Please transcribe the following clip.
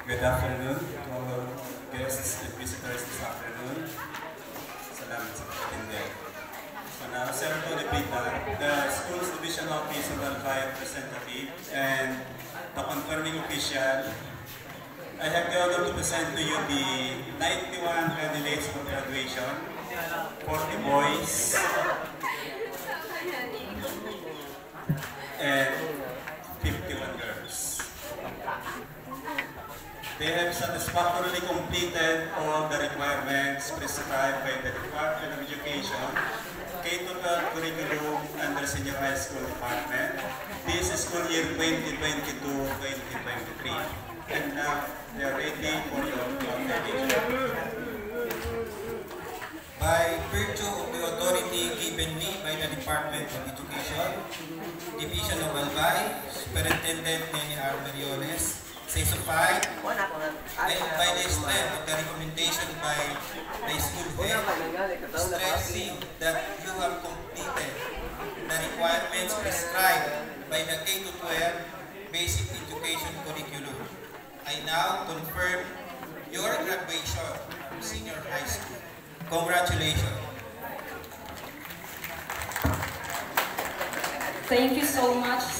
Good afternoon to our guests and visitors this afternoon. Salamat sa pag-attend. So now, Sir Tony Pita, the school's division office of Albay representative and the confirming official, I have the honor to present to you the 91 candidates for graduation, 40 boys and 51 girls. They have satisfactorily completed all the requirements prescribed by the Department of Education, K-12 curriculum under Senior High School Department. This is school year 2022-2023. And now, they are ready for your graduation. By virtue of the authority given me by the Department of Education, Division of Albay, Superintendent Nenny R. Mariones, says of I, and by the strength of the recommendation by the school head, stressing that you have completed the requirements prescribed by the K-12 basic education curriculum. I now confirm your graduation from senior high school. Congratulations. Thank you so much.